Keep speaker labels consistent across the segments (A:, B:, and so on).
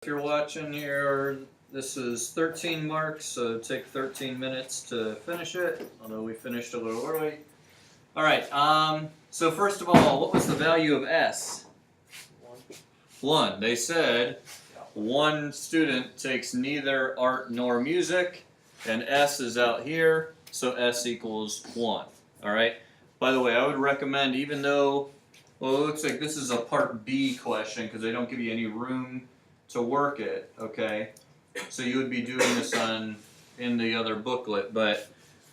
A: If you're watching here, this is 13 marks, so take 13 minutes to finish it, although we finished a little early. Alright, so first of all, what was the value of S? 1. They said one student takes neither art nor music, and S is out here, so S equals 1. Alright, by the way, I would recommend, even though, well, it looks like this is a part B question because they don't give you any room to work it, okay? So you would be doing this in the other booklet, but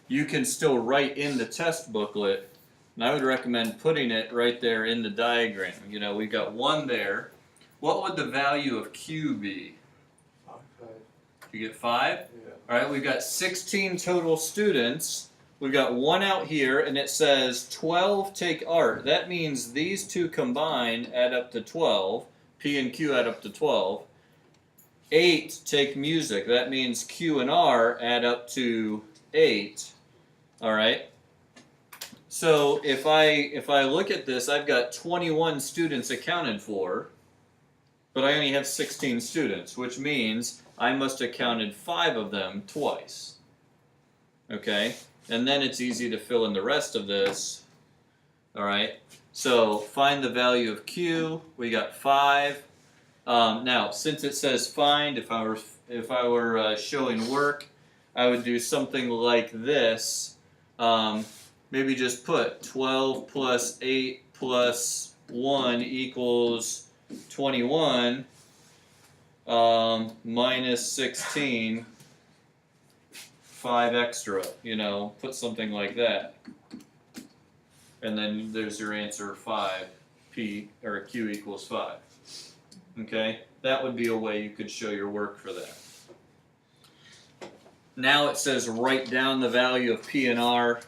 A: you can still write in the test booklet, and I would recommend putting it right there in the diagram. You know, we've got 1 there. What would the value of Q be?
B: 5.
A: You get 5?
B: Yeah.
A: Alright, we've got 16 total students. We've got 1 out here, and it says 12 take art. That means these two combined add up to 12. P and Q add up to 12. 8 take music. That means Q and R add up to 8. Alright? So if I look at this, I've got 21 students accounted for, but I only have 16 students, which means I must have counted 5 of them twice. Okay? And then it's easy to fill in the rest of this. Alright? So find the value of Q. We got 5. Now, since it says find, if I were showing work, I would do something like this. Maybe just put 12 plus 8 plus 1 equals 21 minus 16, 5 extra, you know, put something like that. And then there's your answer, 5, P, or Q equals 5. Okay, that would be a way you could show your work for that. Now it says write down the value of P and R.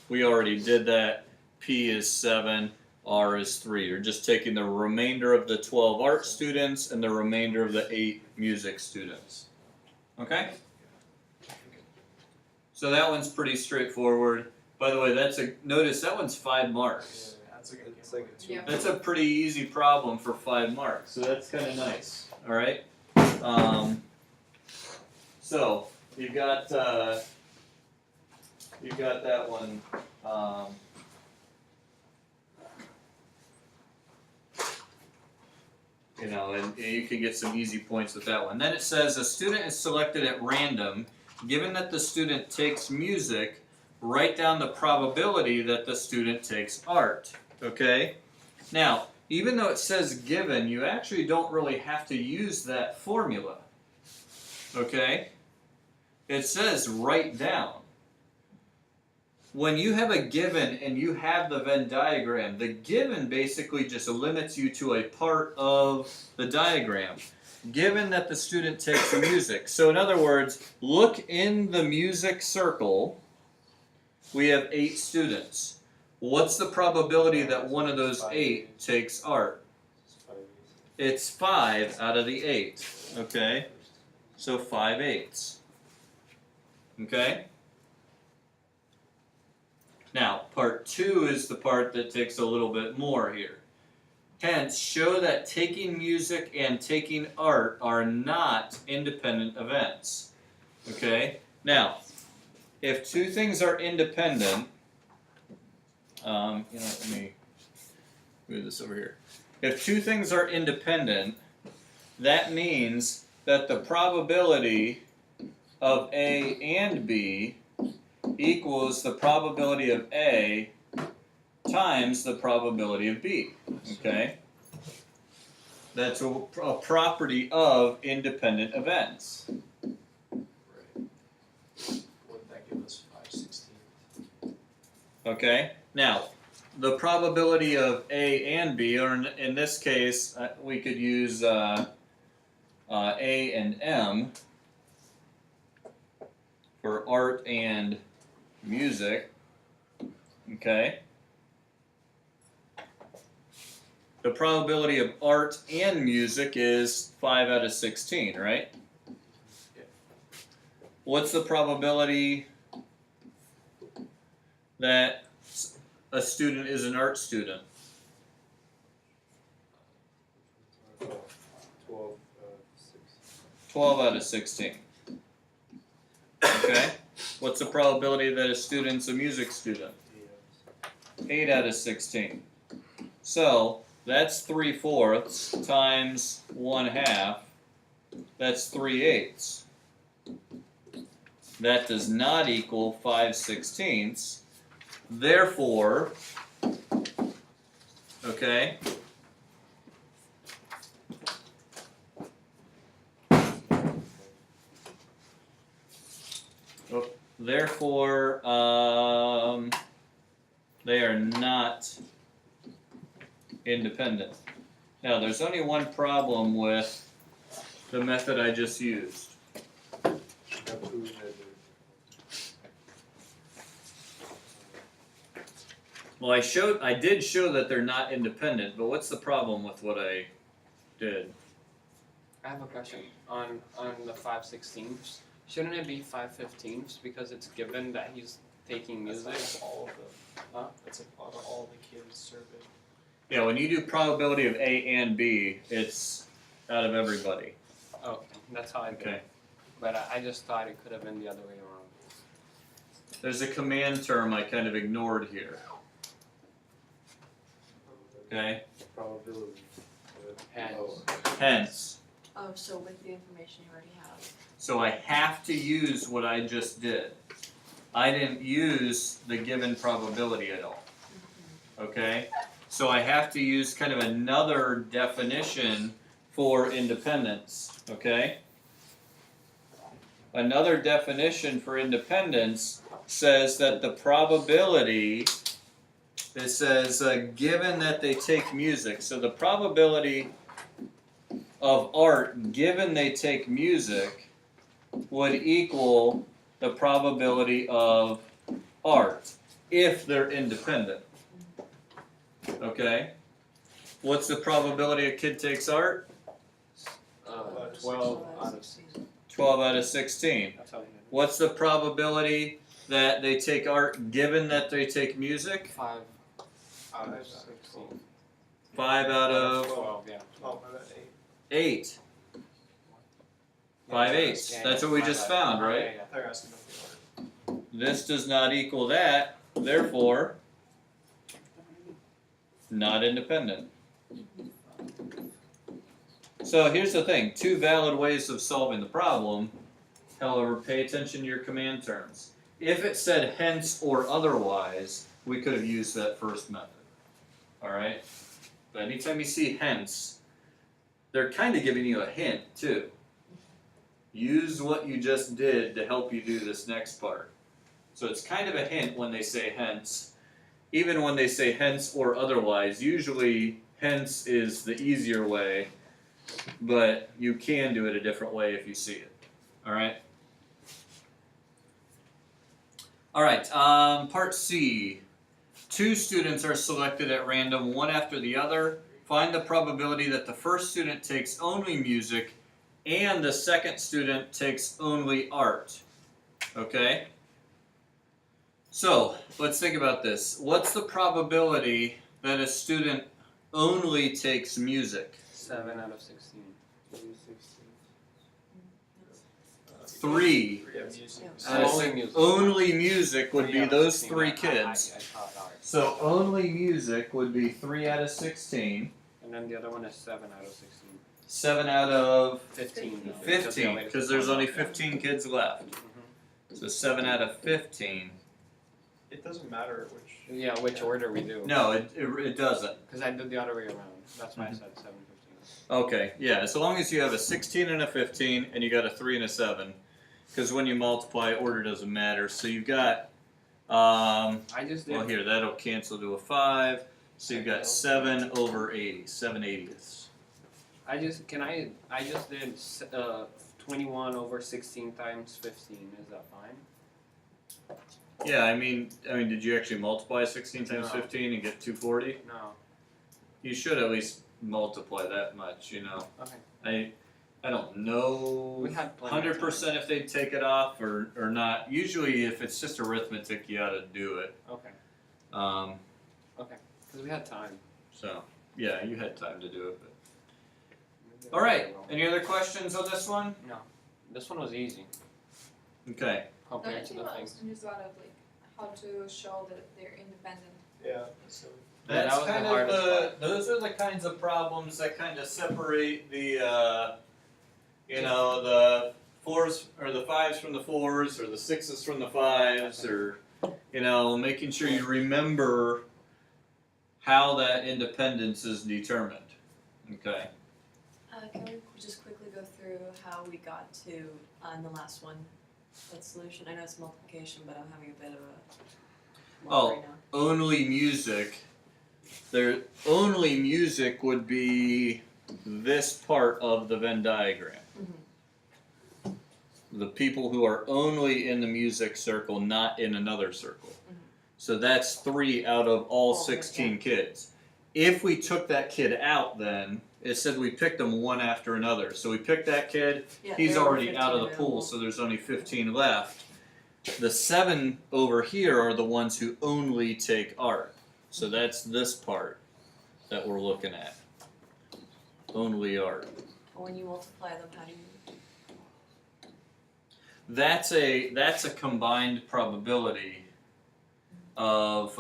A: We already did that. P is 7, R is 3. You're just taking the remainder of the 12 art students and the remainder of the 8 music students. Okay? So that one's pretty straightforward. By the way, notice that one's 5 marks. That's a pretty easy problem for 5 marks, so that's kind of nice. All right. So you've got that one. You know, and you can get some easy points with that one. Then it says a student is selected at random. Given that the student takes music, write down the probability that the student takes art. Okay? Now, even though it says given, you actually don't really have to use that formula. Okay? It says write down. When you have a given and you have the Venn diagram, the given basically just limits you to a part of the diagram. Given that the student takes music. So in other words, look in the music circle. We have 8 students. What's the probability that one of those 8 takes art? It's 5 out of the 8. Okay? So 5/8. Okay? Now, part 2 is the part that takes a little bit more here. Hence, show that taking music and taking art are not independent events. Okay? Now, if 2 things are independent, let me move this over here. If 2 things are independent, that means that the probability of A and B equals the probability of A times the probability of B. Okay? That's a property of independent events.
B: Wouldn't that give us 5/16?
A: Okay? Now, the probability of A and B, or in this case, we could use A and M for art and music. Okay? The probability of art and music is 5 out of 16, right?
B: Yeah.
A: What's the probability that a student is an art student?
B: 12, 6.
A: 12 out of 16. Okay? What's the probability that a student's a music student? 8 out of 16. So, that's 3/4 times 1/2. That's 3/8. That does not equal 5/16. Therefore, okay, therefore, they are not independent. Now, there's only one problem with the method I just used. Well, I did show that they're not independent, but what's the problem with what I did?
C: I have a question on the 5/16. Shouldn't it be 5/15 because it's given that he's taking music?
B: That's all of them.
C: Huh?
B: That's out of all the kids surveyed.
A: Yeah, when you do probability of A and B, it's out of everybody.
C: Okay, that's how I did
A: Okay.
C: it. But I just thought it could have been the other way around.
A: There's a command term I kind of ignored here. Okay?
B: Probability.
C: Hence.
A: Hence.
D: Oh, so with the information you already have.
A: So I have to use what I just did. I didn't use the given probability at all. Okay? So I have to use kind of another definition for independence. Okay? Another definition for independence says that the probability, it says given that they take music. So the probability of art given they take music would equal the probability of art if they're independent. Okay? What's the probability a kid takes art?
C: 12 out of 16.
A: 12 out of 16.
C: That's how I did it.
A: What's the probability that they take art given that they take music?
C: 5
B: Out
C: out
B: of
C: of 16.
A: 5 out of
C: 12, yeah.
B: Oh, my bad, 8.
A: 8. 5/8.
C: Yeah,
A: That's
C: yeah,
A: what we
C: 5
A: just
C: out.
A: found,
C: Oh,
A: right?
C: yeah, yeah.
B: They're asking about the art.
A: This does not equal that, therefore, not independent. So here's the thing, two valid ways of solving the problem. However, pay attention to your command terms. If it said hence or otherwise, we could have used that first method. Alright? But anytime you see hence, they're kind of giving you a hint too. Use what you just did to help you do this next part. So it's kind of a hint when they say hence. Even when they say hence or otherwise, usually hence is the easier way, but you can do it a different way if you see it. Alright? Alright, part C. Two students are selected at random, one after the other. Find the probability that the first student takes only music and the second student takes only art. Okay? So, let's think about this. What's the probability that a student only takes music?
C: 7 out of 16.
A: 3.
B: Yeah, music.
D: Yeah.
C: Only music.
A: Only music would
C: 3
A: be
C: out of
A: those
C: 16.
A: 3
C: I
A: kids.
C: thought art.
A: So only music would be 3 out of 16.
C: And then the other one is 7 out of 16.
A: 7 out of
C: 15. though,
A: 15,
C: the
A: because there's only
C: latest
A: 15 kids left.
C: Mhm.
A: So 7 out of 15.
B: It doesn't matter which.
C: Yeah, which order we do.
A: No, it doesn't.
C: Because I did the other way around. That's why I said 7, 15.
A: Okay, yeah, as long as you have a 16 and a 15 and you got a 3 and a 7. Because when you multiply, order doesn't matter. So you've got,
C: I just did.
A: well here, that'll cancel to a 5. So you've got 7 over 80, 7/80ths.
C: I just did 21 over 16 times 15. Is that fine?
A: Yeah, I mean, did you actually multiply 16 times
C: No.
A: 15 and get 240?
C: No.
A: You should at least multiply that much, you know.
C: Okay.
A: I don't know
C: We had plenty of
A: 100% if they take it off or not. Usually, if it's just arithmetic, you ought to do it.
C: Okay.
A: Um,
C: Because we had time.
A: so yeah, you had time to do it, but All right. Any other questions on this one?
C: This one was easy
A: Okay.
C: compared to the things.
D: I'm just out of like how to show that they're independent.
B: Yeah, so.
C: Yeah, that
A: That's
C: was the
A: kind
C: hardest
A: of
C: part.
A: those are the kinds of problems that kind of separate the the fours or the fives from the fours or the sixes from the fives, or making sure you remember how that independence is determined. Okay.
E: Can we just quickly go through how we got to, on the last one, that solution? I know it's multiplication, but I'm having a bit of a block right now.
A: Only music. Only music would be this part of the Venn diagram. The people who are only in the music circle, not in another circle. So that's 3 out of all 16 kids. If we took that kid out, then it said we picked them one after another. So we picked that kid,
E: Yeah,
A: he's
E: there were
A: already out of the
E: 15
A: pool,
E: available.
A: so there's only 15 left. The 7 over here are the ones who only take art. So that's this part that we're looking at. Only art.
E: When you multiply them, how do you?
A: That's a combined probability of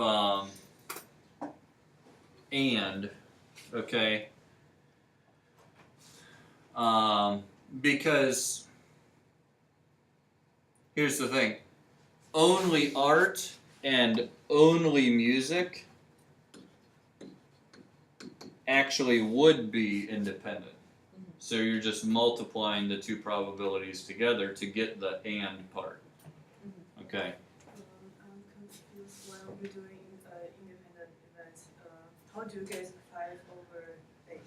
A: okay, because here's the thing, only art and only music actually would be independent. So you're just multiplying the two probabilities together to get the and part. Okay.
F: I'm confused when we're doing independent events. How do you get 5/8?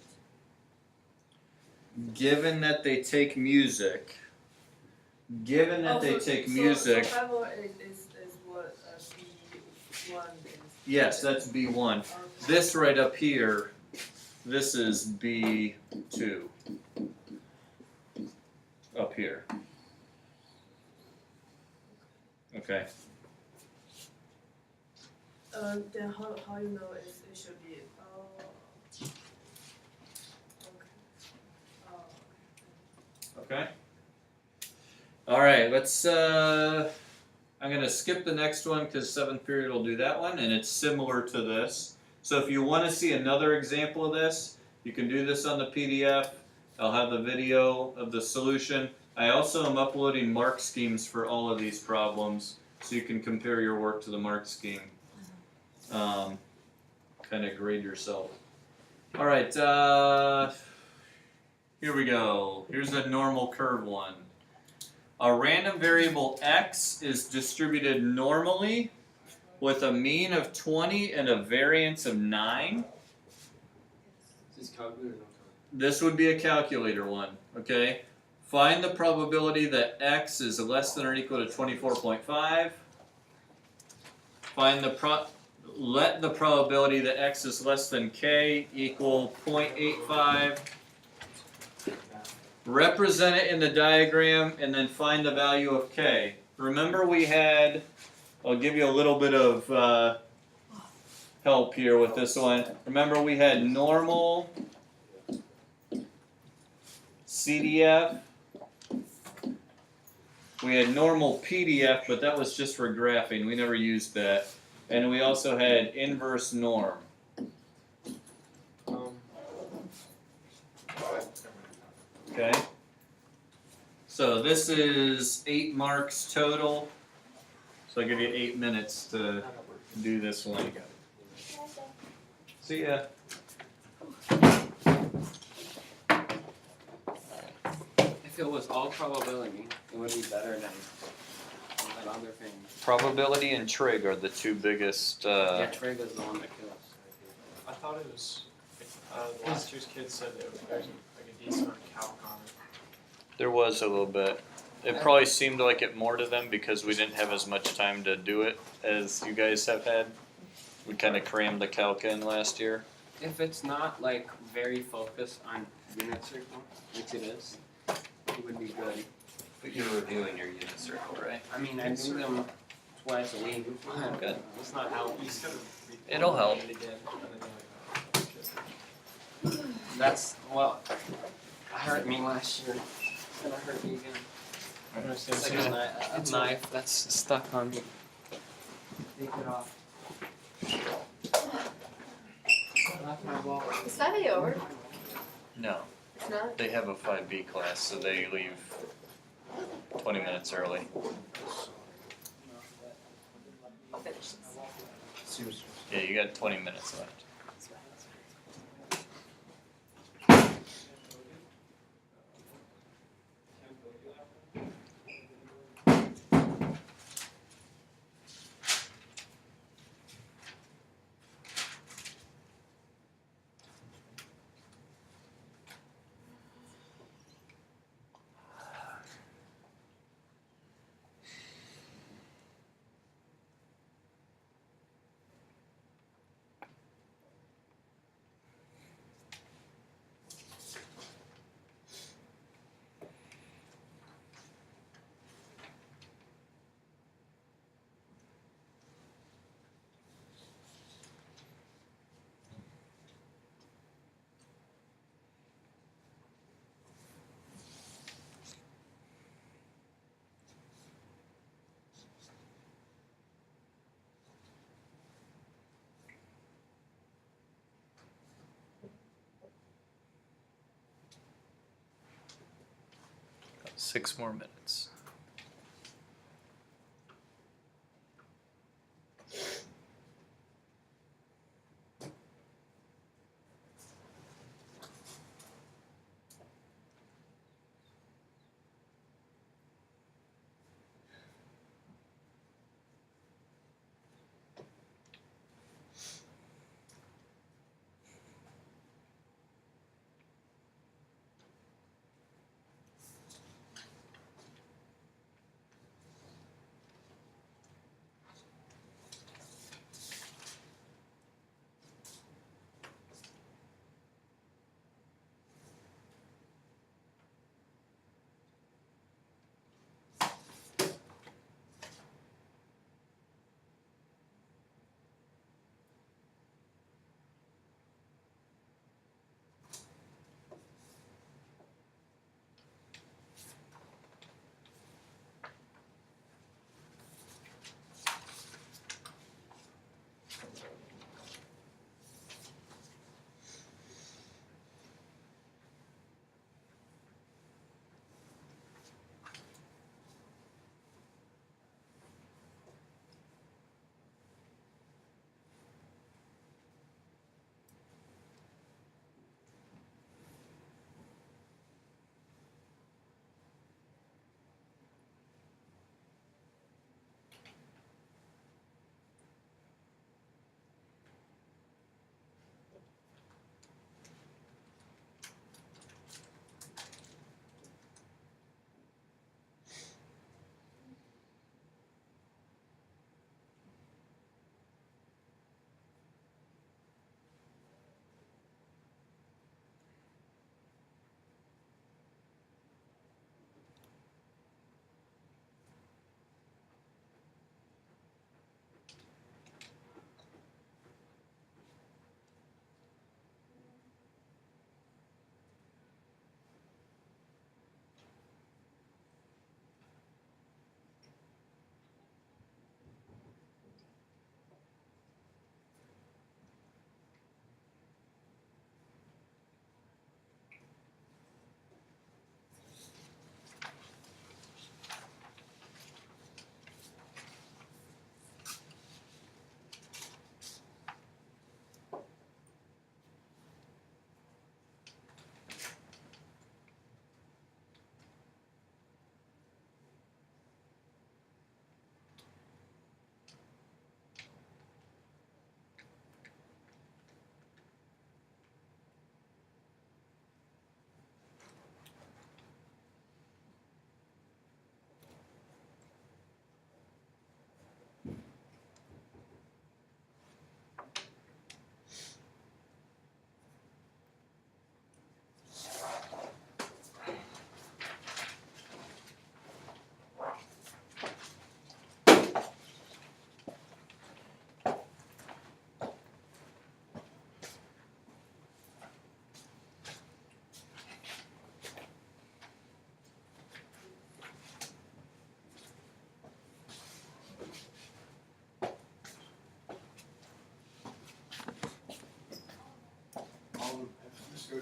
A: Given that they take music, music,
F: So 5/8 is what B1 is.
A: yes, that's B1. This right up here, this is B2. Up here. Okay.
F: Then how you know it should be?
A: Okay. All right. Let's. I'm gonna skip the next one because 7th period will do that one, and it's similar to this. So if you want to see another example of this, you can do this on the PDF. I'll have the video of the solution. I also am uploading mark schemes for all of these problems, so you can compare your work to the mark scheme. Kind of grade yourself. All right. Here we go. Here's a normal curve one. A random variable x is distributed normally with a mean of 20 and a variance of 9.
B: Is this calculator or no
A: This would be a calculator one, okay? Find the probability that x is less than or equal to 24.5. Let the probability that x is less than k equal 0.85. Represent it in the diagram and then find the value of k. Remember we had, I'll give you a little bit of help here with this one. Remember we had normal, CDF, we had normal PDF, but that was just for graphing, we never used that. And we also had inverse norm. Okay. So this is 8 marks total. So I'll give you 8 minutes to do this one. See ya.
C: If it was all probability, it would be better than other things.
A: Probability and trig are the two biggest.
C: Yeah, trig is the one that kills.
B: I thought it was, the last year's kids said there was like a decent amount of calc on it.
A: There was a little bit. It probably seemed like it more to them because we didn't have as much time to do it as you guys have had. We kind of crammed the calc in last year.
C: If it's not like very focused on unit circle, which it is, it would be good.
A: But you're reviewing your unit circle, right?
C: I mean, I do them twice a week.
A: Good.
B: It's not how, you just gotta read
A: It'll help.
B: it again, and then you're like, oh, shit.
C: That's, well, hurt me last year, and I hurt me again.
B: I understand.
C: It's like a knife that's stuck on me. Take it off. Left my ball.
D: Is study over?
A: No,
D: It's not?
A: they have a 5B class, so they leave 20 minutes early.
D: I'll finish this.
A: Yeah, you got 20 minutes left.
D: That's right.
A: Got 6 more minutes.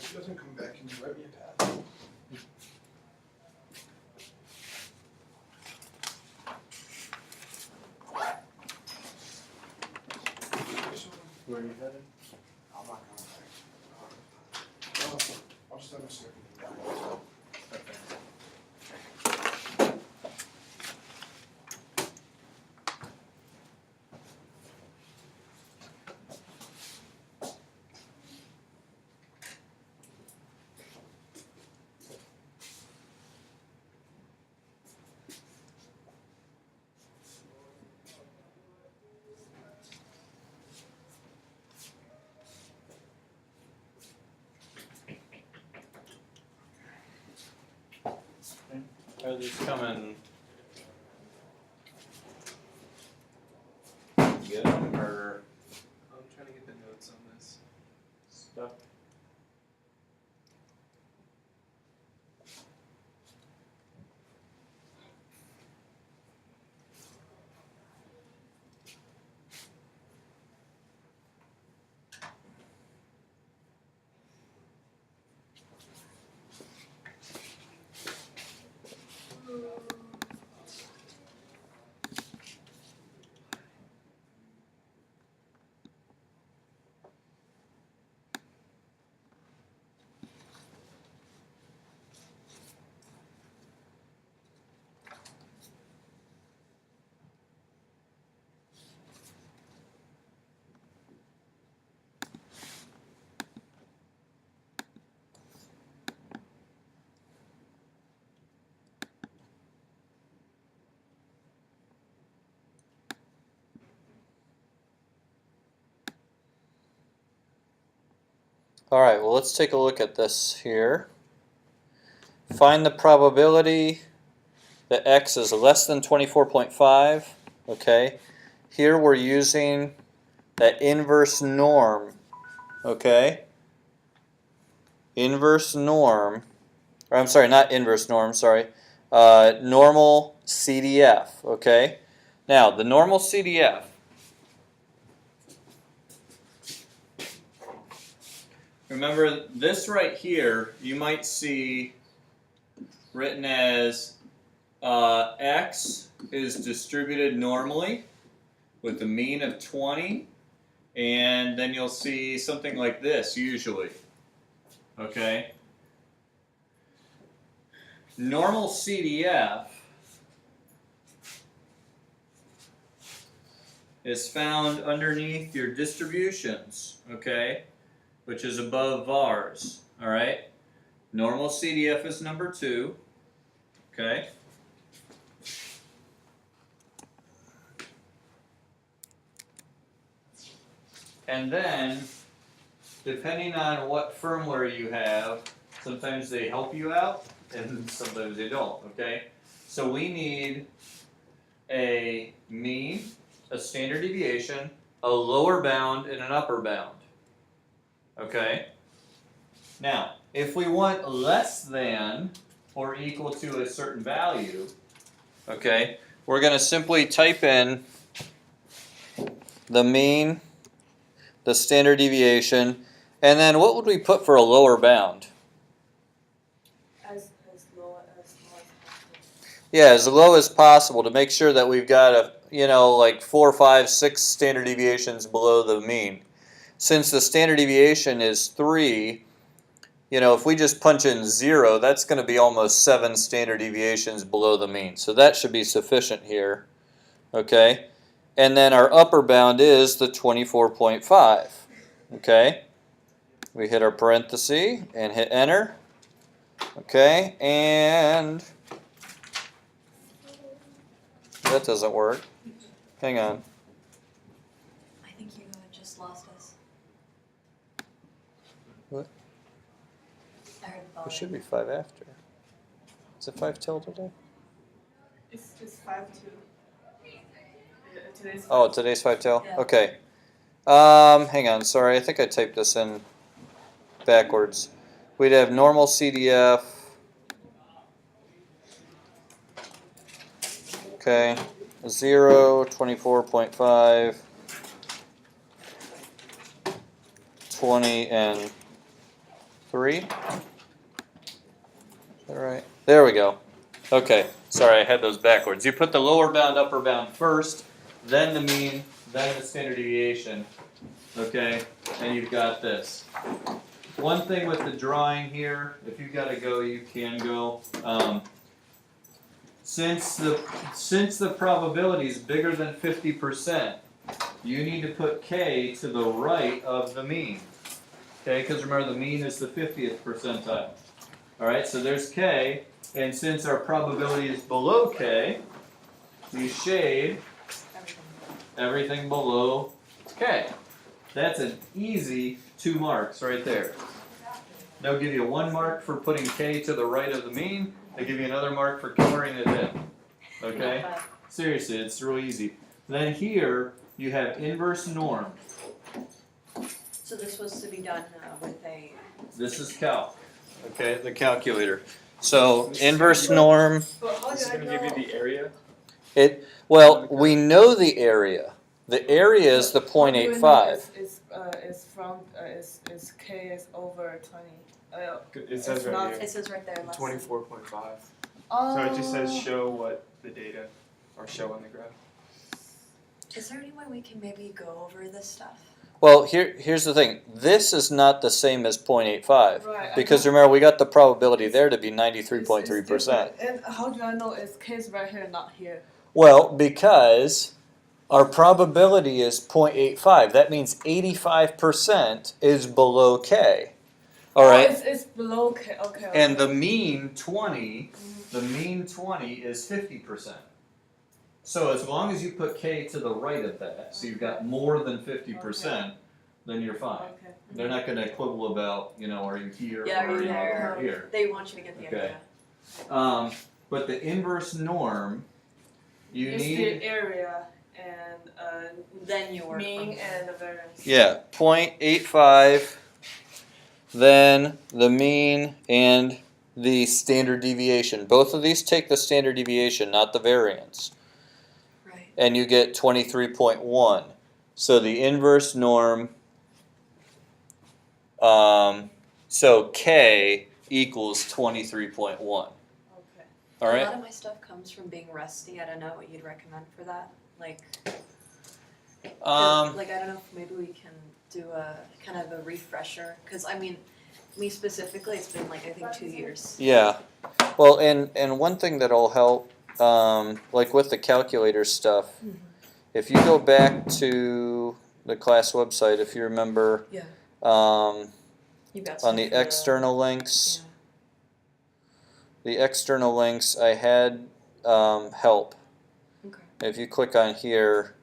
G: if she doesn't come back, can you write me a pass?
A: Where are you headed?
G: I'm not coming back. I'll just have a second.
A: Are these coming? Get them or
B: I'm trying to get the notes on this.
A: stuff? All right, well, let's take a look at this here. Find the probability that x is less than 24.5. Okay, here we're using that inverse norm. Okay, inverse norm, or I'm sorry, not inverse norm, sorry, normal CDF. Okay, now the normal CDF. Remember this right here, you might see written as x is distributed normally with a mean of 20, and then you'll see something like this usually. Okay? Normal CDF is found underneath your distributions, okay? Which is above vars, all right? Normal CDF is number 2, okay? And then, depending on what firmware you have, sometimes they help you out, and sometimes they don't, okay? So we need a mean, a standard deviation, a lower bound, and an upper bound. Okay? Now, if we want less than or equal to a certain value, okay, we're going to simply type in the mean, the standard deviation, and then what would we put for a lower bound?
F: As low as possible.
A: Yeah, as low as possible to make sure that we've got a, like 4, 5, 6 standard deviations below the mean. Since the standard deviation is 3, if we just punch in 0, that's going to be almost 7 standard deviations below the mean. So that should be sufficient here. Okay? And then our upper bound is the 24.5. Okay? We hit our parenthesis and hit enter. Okay? And that doesn't work. Hang on.
E: I think you just lost us.
A: What?
E: I heard the
A: It should
E: volume.
A: be 5 after. Is it 5 till today?
F: It's 5-2. Today's 5.
A: Oh, today's 5 till?
E: Yeah.
A: Okay. Hang on, sorry, I think I typed this in backwards. We'd have normal CDF. Okay. 0, 24.5, 20, and 3. Is that right? There we go. Okay, sorry, I had those backwards. You put the lower bound, upper bound first, then the mean, then the standard deviation. Okay, and you've got this. One thing with the drawing here, if you've got to go, you can go. Since the probability is bigger than 50%, you need to put k to the right of the mean. Okay, because remember the mean is the 50th percentile. All right, so there's k, and since our probability is below k, we shade everything below k. That's an easy 2 marks right there. They'll give you 1 mark for putting k to the right of the mean. They give you another mark for coloring it in. Okay? Seriously, it's real easy. Then here, you have inverse norm.
E: So this was to be done with a.
A: This is calc. Okay, the calculator. So inverse norm.
F: But how
B: Is
F: do
B: it
F: I
B: gonna give you
F: know?
B: the area?
A: Well, we know the area. The area is the
F: How do I know
A: 0.85.
F: Is from is k is over 20.
B: It says
F: It's
B: right
F: not-
B: here,
E: It says right there. Less
B: 24.5.
F: Oh.
B: So it just says show what the data, or show on the graph.
E: Is there any way we can maybe go over this stuff?
A: Well, here's the thing. This is not the same as 0.85
F: Right, I
A: because
F: know.
A: remember we got the probability there to be
F: It's
A: 93.3%.
F: different. And how do I know it's k is right here, not here?
A: Well, because our probability is 0.85. That means 85% is below k. All right.
F: Oh, it's below k. Okay.
A: And the mean 20, the mean 20 is 50%. So as long as you put k to the right of that, so you've got more than 50%, then you're fine.
F: Okay.
A: They're not going to quibble about, are you here
E: Yeah,
A: or
E: are
A: are
E: you
A: you
E: there?
A: over here.
E: They want you to get the
A: Okay.
E: idea.
A: But the inverse norm, you
F: It's
A: need.
F: the area and
E: Then you work
F: mean
E: from
F: and the variance.
A: Yeah, 0.85, then the mean and the standard deviation. Both of these take the standard deviation, not the variance.
E: Right.
A: And you get 23.1. So the inverse norm, so k equals 23.1. All
F: Okay.
E: A
A: right?
E: lot of my stuff comes from being rusty. I don't know what you'd recommend for that. Like I don't know if maybe we can do a kind of a refresher. Because I mean, me specifically, it's been like I think 2 years.
A: Yeah. Well, and one thing that'll help, like with the calculator stuff, if you go back to the class website, if you remember,
E: Yeah. You got
A: on the
E: stuff for
A: external links,
E: Yeah.
A: the external links, I had help.
E: Okay.
A: If you click on here,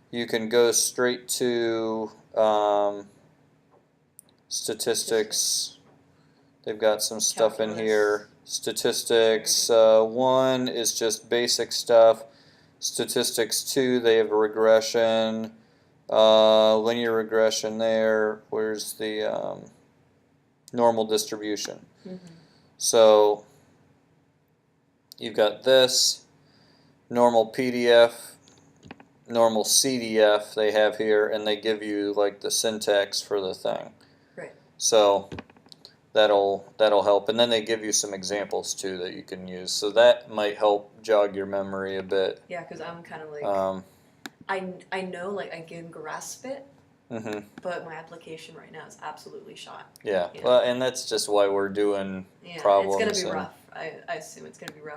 A: you can go straight to statistics. They've got some stuff in here. Statistics 1 is just basic stuff. Statistics 2, they have a regression. Linear regression there. Where's the normal distribution? So you've got this normal PDF, normal CDF they have here, and they give you like the syntax for the thing.
E: Right.
A: So that'll help, and then they give you some examples too that you can use. So that might help jog your memory a bit.
E: Yeah, because I'm kind of like I know like I can grasp it, but my application right now is absolutely shot.
A: Yeah.
E: Yeah.
A: Well, and that's just why we're doing
E: Yeah,
A: problems.
E: it's gonna be
A: and-
E: rough. I assume it's gonna be rough.